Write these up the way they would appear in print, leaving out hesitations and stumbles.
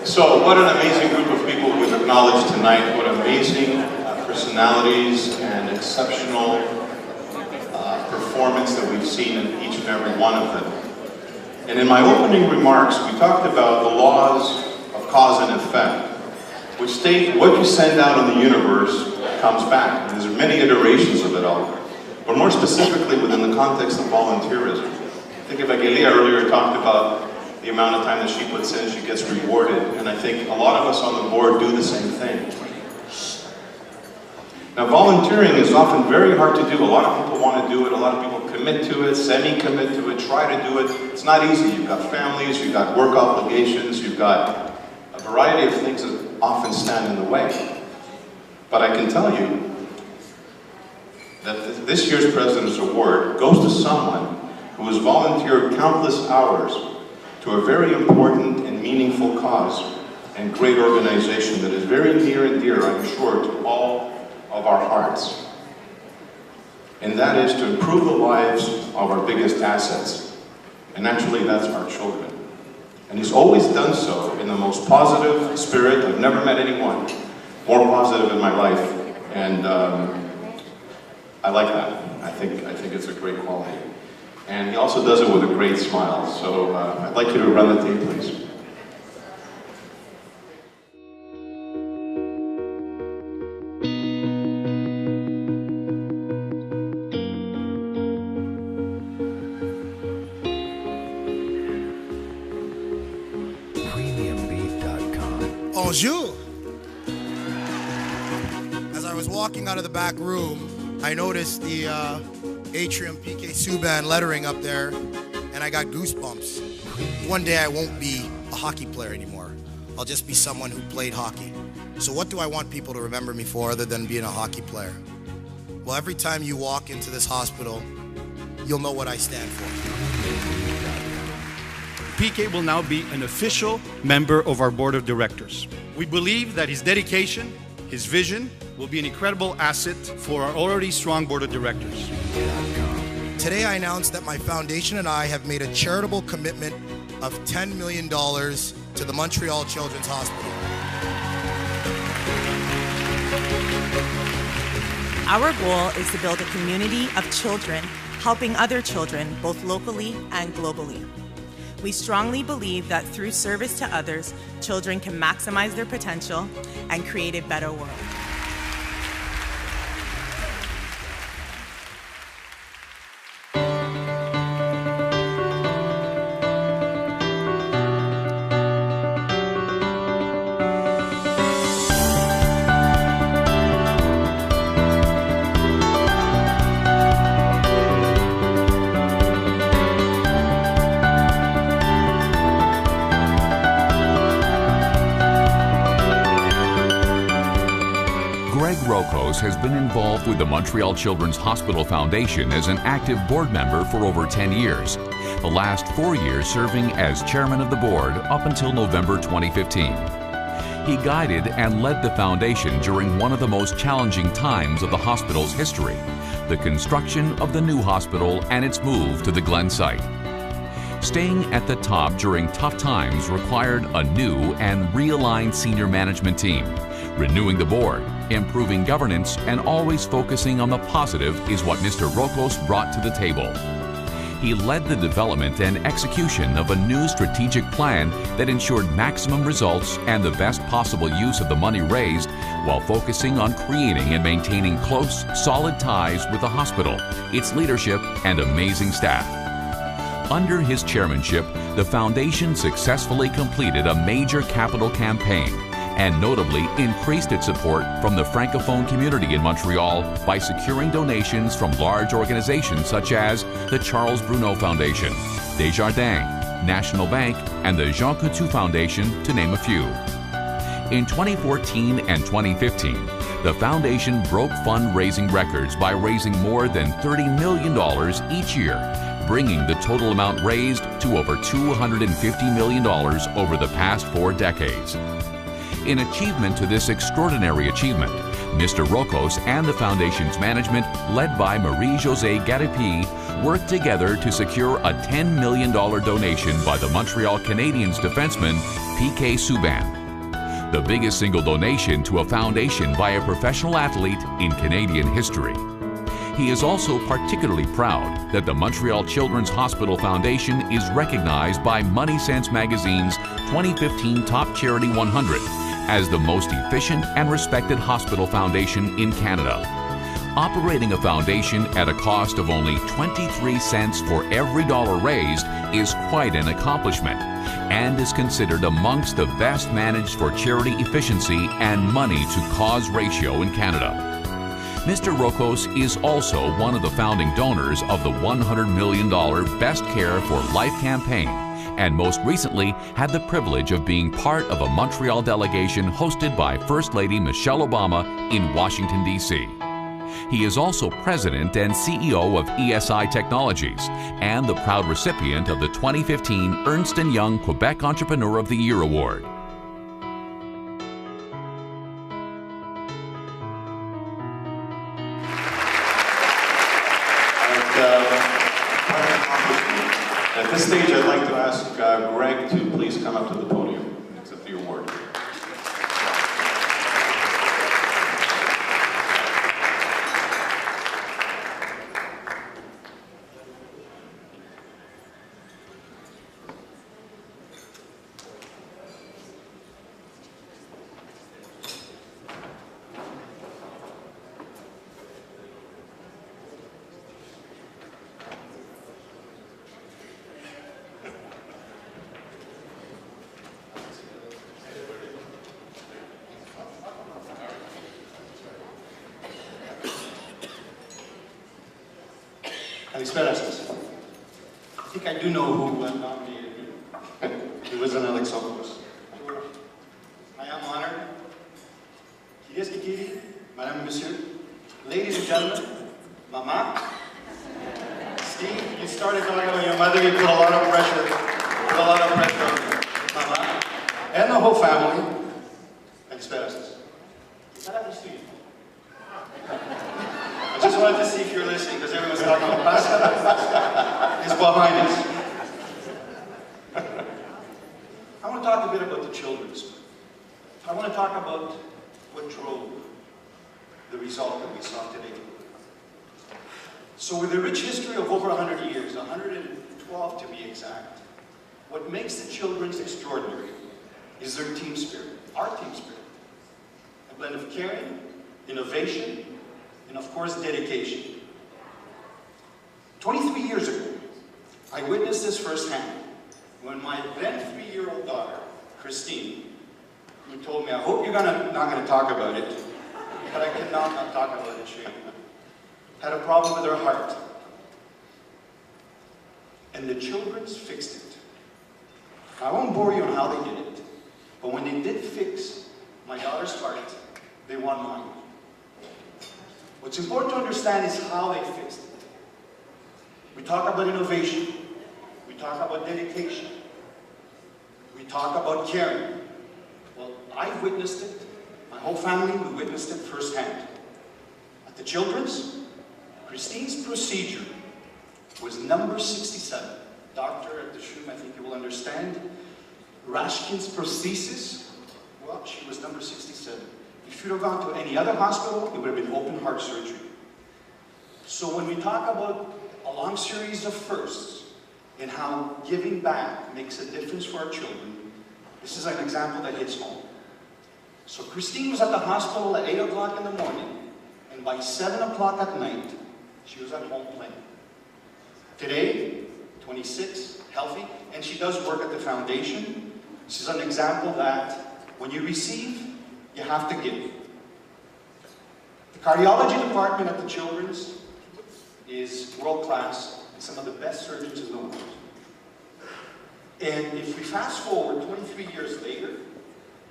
So what an amazing group of people we've acknowledged tonight. What amazing personalities and exceptional performance that we've seen in each and every one of them. And in my opening remarks, we talked about the laws of cause and effect, which state what you send out in the universe comes back. And there's many iterations of it all. But more specifically within the context of volunteerism. I think Evangelia earlier talked about the amount of time that she puts in, she gets rewarded. And I think a lot of us on the board do the same thing. Now, volunteering is often very hard to do. A lot of people want to do it. A lot of people commit to it, semi-commit to it, try to do it. It's not easy. You've got families, you've got work obligations, you've got a variety of things that often stand in the way. But I can tell you that this year's President's Award goes to someone who has volunteered countless hours to a very important and meaningful cause and great organization that is very near and dear, I'm sure, to all of our hearts. And that is to improve the lives of our biggest assets. And actually, that's our children. And he's always done so in the most positive spirit. I've never met anyone more positive in my life. And I like that. I think it's a great quality. And he also does it with a great smile. So I'd like you to run the tape, please. Bonjour! As I was walking out of the back room, I noticed the Atrium PK Subban lettering up there, and I got goosebumps. One day I won't be a hockey player anymore. I'll just be someone who played hockey. So what do I want people to remember me for other than being a hockey player? Well, every time you walk into this hospital, you'll know what I stand for. PK will now be an official member of our board of directors. We believe that his dedication, his vision, will be an incredible asset for our already strong board of directors. Today I announced that my foundation and I have made a charitable commitment of $10 million to the Montreal Children's Hospital. Our goal is to build a community of children helping other children both locally and globally. We strongly believe that through service to others, children can maximize their potential and create a better world. Rokos has been involved with the Montreal Children's Hospital Foundation as an active board member for over 10 years, the last 4 years serving as chairman of the board up until November 2015. He guided and led the foundation during one of the most challenging times of the hospital's history, the construction of the new hospital and its move to the Glen site. Staying at the top during tough times required a new and realigned senior management team. Renewing the board, improving governance, and always focusing on the positive is what Mr. Rokos brought to the table. He led the development and execution of a new strategic plan that ensured maximum results and the best possible use of the money raised while focusing on creating and maintaining close, solid ties with the hospital, its leadership, and amazing staff. Under his chairmanship, the foundation successfully completed a major capital campaign and notably increased its support from the Francophone community in Montreal by securing donations from large organizations such as the Charles Bruneau Foundation, Desjardins, National Bank, and the Jean Coutu Foundation, to name a few. In 2014 and 2015, the foundation broke fundraising records by raising more than $30 million each year, bringing the total amount raised to over $250 million over the past 4 decades. In achievement to this extraordinary achievement, Mr. Rokos and the Foundation's management, led by Marie-Josée Garipi, worked together to secure a $10 million donation by the Montreal Canadiens defenseman PK Subban. the biggest single donation to a foundation by a professional athlete in Canadian history. He is also particularly proud that the Montreal Children's Hospital Foundation is recognized by Money Sense magazine's 2015 Top Charity 100 as the most efficient and respected hospital foundation in Canada. Operating a foundation at a cost of only 23 cents for every dollar raised is quite an accomplishment and is considered amongst the best managed for charity efficiency and money to cause ratio in Canada. Mr. Rokos is also one of the founding donors of the $100 million Best Care for Life campaign, and most recently had the privilege of being part of a Montreal delegation hosted by First Lady Michelle Obama in Washington, D.C. He is also president and CEO of ESI Technologies and the proud recipient of the 2015 Ernst & Young Quebec Entrepreneur of the Year Award. At this stage, I'd like to ask Greg to please come up to the podium and accept the award. I think I do know who nominated me. It was an Rokos. I am honored. Madame, Monsieur, ladies and gentlemen, Mama, Steve, you started talking about your mother, you put a lot of pressure on me. Mama, and the whole family. I just wanted to see if you're listening, because everyone's talking about pasta. It's behind us. I want to talk a bit about the children's. I want to talk about what drove the result that we saw today. So with a rich history of over 100 years, 112 to be exact, what makes the children's extraordinary is their team spirit, our team spirit. A blend of caring, innovation, and of course, dedication. 23 years ago, I witnessed this firsthand when my then 3-year-old daughter, Christine, who told me, I hope you're not going to talk about it, but I cannot not talk about it, Shane, had a problem with her heart. And the children's fixed it. I won't bore you on how they did it, but when they did fix my daughter's heart, they won mine. What's important to understand is how they fixed it. We talk about innovation. We talk about dedication. We talk about caring. Well, I've witnessed it. My whole family, we witnessed it firsthand. At the children's, Christine's procedure was number 67. Doctor at the SHUM, I think you will understand. Rashkin's prosthesis, well, she was number 67. If you'd have gone to any other hospital, it would have been open heart surgery. So when we talk about a long series of firsts and how giving back makes a difference for our children, this is an example that hits home. So Christine was at the hospital at 8 o'clock in the morning, and by 7 o'clock at night, she was at home playing. Today, 26, healthy, and she does work at the foundation. This is an example that when you receive, you have to give. The cardiology department at the children's is world-class, and some of the best surgeons in the world. And if we fast forward 23 years later,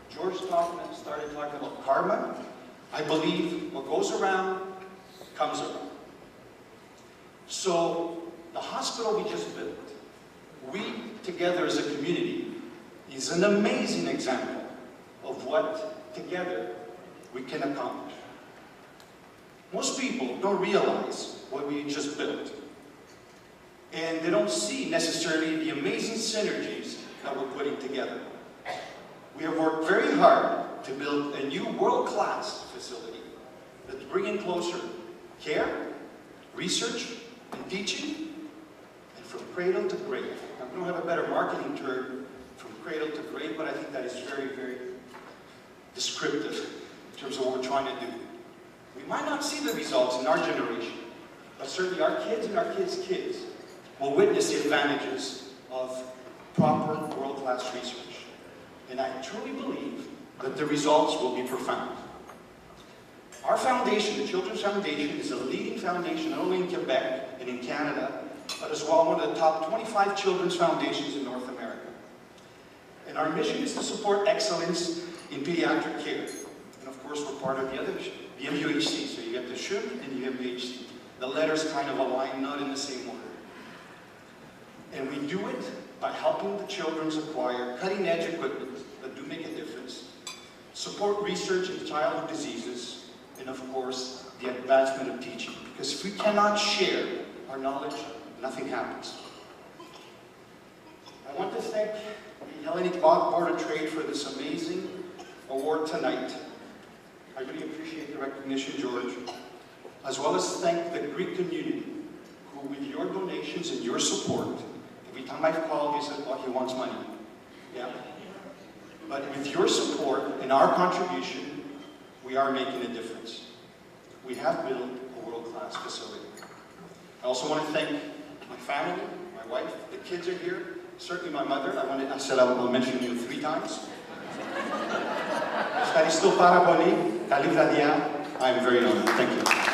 George started talking about karma. I believe what goes around comes around. So the hospital we just built, we together as a community, is an amazing example of what together we can accomplish. Most people don't realize what we just built. And they don't see necessarily the amazing synergies that we're putting together. We have worked very hard to build a new world-class facility that's bringing closer care, research, and teaching, and from cradle to grave. Now, we don't have a better marketing term from cradle to grave, but I think that is very, very descriptive in terms of what we're trying to do. We might not see the results in our generation, but certainly our kids and our kids' kids will witness the advantages of proper world-class research. And I truly believe that the results will be profound. Our foundation, the Children's Foundation, is a leading foundation not only in Quebec and in Canada, but as well one of the top 25 children's foundations in North America. And our mission is to support excellence in pediatric care. And of course, we're part of the other, the MUHC, so you get the SHUM and the MUHC. The letters kind of align, not in the same order. And we do it by helping the children acquire cutting-edge equipment that do make a difference, support research in childhood diseases, and of course, the advancement of teaching. Because if we cannot share our knowledge, nothing happens. I want to thank the Hellenic Board of Trade for this amazing award tonight. I really appreciate the recognition, George, as well as thank the Greek community, who with your donations and your support, every time I've called, he said, oh, he wants money. Yeah. But with your support and our contribution, we are making a difference. We have built a world-class facility. I also want to thank my family, my wife, the kids are here, certainly my mother. I said I will mention you 3 times. I am very honored. Thank you.